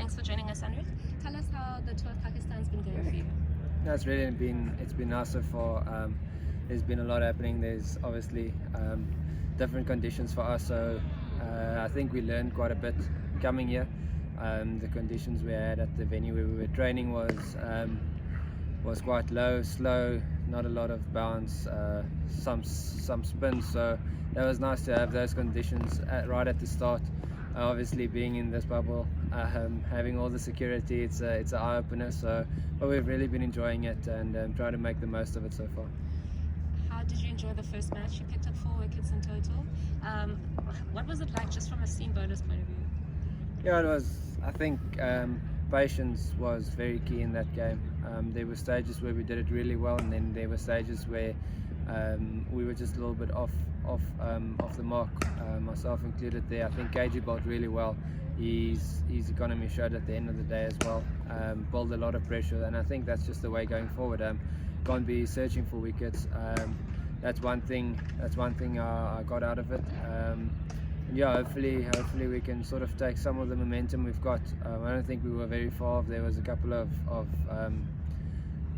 Thanks for joining us, Anrich. Tell us how the tour of Pakistan's been going for you. No, it's been nice so far. There's been a lot happening. There's obviously different conditions for us, so I think we learned quite a bit coming here. The conditions we had at the venue where we were training was quite low, slow, not a lot of bounce, some spin. So that was nice to have those conditions right at the start. Obviously, being in this bubble, having all the security, it's an eye opener. But we've really been enjoying it and trying to make the most of it so far. How did you enjoy the first match? You picked up 4 wickets in total. What was it like, just from a seam bowler's point of view? Yeah, it was. I think patience was very key in that game. There were stages where we did it really well, and then there were stages where we were just a little bit off the mark, myself included there. I think KG bowled really well. His economy showed at the end of the day as well. Bowled a lot of pressure, and I think that's just the way going forward. Can't be searching for wickets. That's one thing I got out of it. Yeah, hopefully we can sort of take some of the momentum we've got. I don't think we were very far off. There was a couple of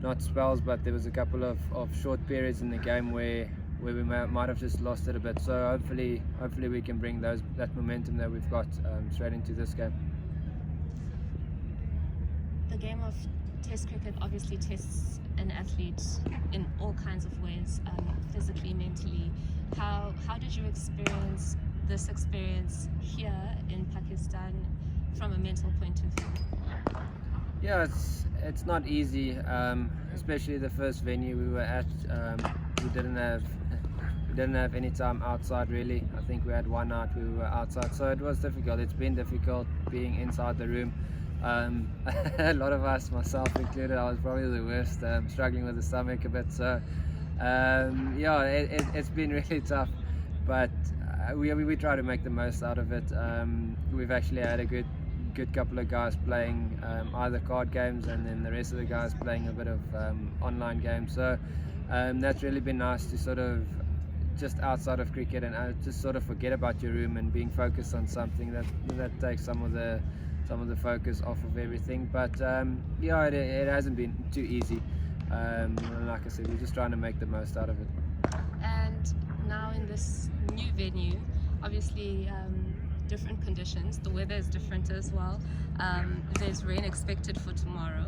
not spells, but there was a couple of short periods in the game where we might have just lost it a bit. So hopefully we can bring that momentum that we've got straight into this game. The game of Test cricket obviously tests an athlete in all kinds of ways, physically, mentally. How did you experience this experience here in Pakistan from a mental point of view? Yeah, it's not easy, especially the first venue we were at. We didn't have any time outside really. I think we had one night we were outside, so it was difficult. It's been difficult being inside the room. A lot of us, myself included, I was probably the worst, struggling with the stomach a bit. So yeah, it's been really tough, but we try to make the most out of it. We've actually had a good couple of guys playing either card games, and then the rest of the guys playing a bit of online games. So that's really been nice to sort of just outside of cricket and just sort of forget about your room and being focused on something that takes some of the focus off of everything. But yeah, it hasn't been too easy. Like I said, we're just trying to make the most out of it. And now in this new venue, obviously different conditions. The weather is different as well. There's rain expected for tomorrow.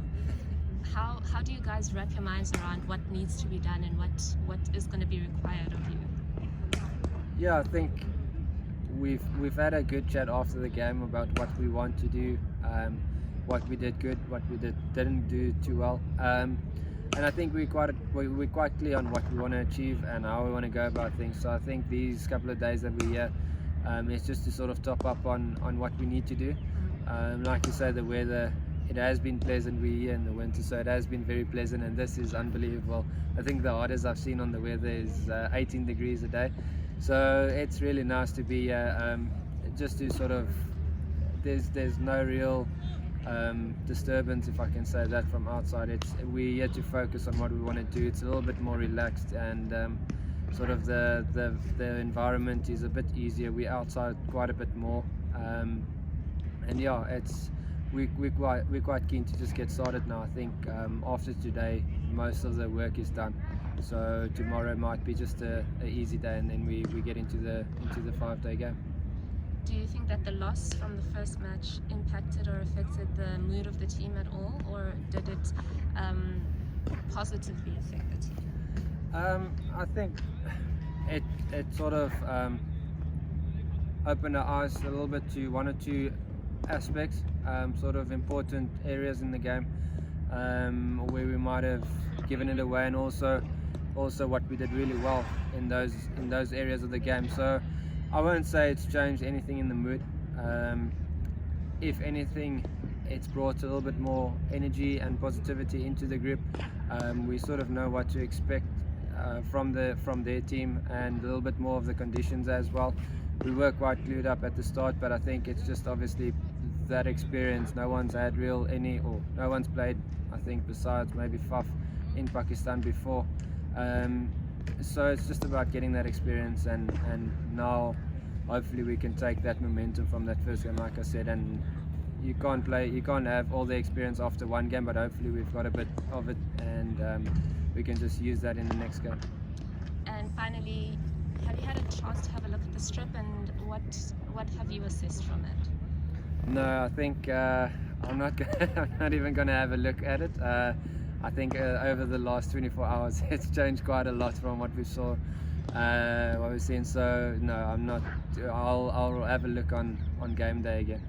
How do you guys wrap your minds around what needs to be done and what is going to be required of you? Yeah, I think we've had a good chat after the game about what we want to do, what we did good, what we didn't do too well, and I think we're quite clear on what we want to achieve and how we want to go about things. So I think these couple of days that we're here, it's just to sort of top up on what we need to do. Like you say, the weather, it has been pleasant. We're here in the winter, so it has been very pleasant, and this is unbelievable. I think the hardest I've seen on the weather is 18 degrees a day. So it's really nice to be just to sort of, there's no real disturbance, if I can say that, from outside. We're here to focus on what we want to do. It's a little bit more relaxed, and sort of the environment is a bit easier. We're outside quite a bit more, and yeah, we're quite keen to just get started now. I think after today, most of the work is done. So tomorrow might be just a easy day, and then we get into the 5-day game. Do you think that the loss from the first match impacted or affected the mood of the team at all, or did it positively affect the team? I think it sort of opened our eyes a little bit to one or two aspects, sort of important areas in the game where we might have given it away, and also what we did really well in those areas of the game. So I won't say it's changed anything in the mood. If anything, it's brought a little bit more energy and positivity into the group. We sort of know what to expect from their team, and a little bit more of the conditions as well. We were quite glued up at the start, but I think it's just obviously that experience. No one's played, I think, besides maybe Faf in Pakistan before. So it's just about getting that experience, and now hopefully we can take that momentum from that first game, like I said, and you can't have all the experience after one game, but hopefully we've got a bit of it, and we can just use that in the next game. And finally, have you had a chance to have a look at the strip, and what have you assessed from it? No, I think I'm not I'm not even going to have a look at it. I think over the last 24 hours it's changed quite a lot from what we saw, what we've seen. So no, I'm not. I'll have a look on game day again.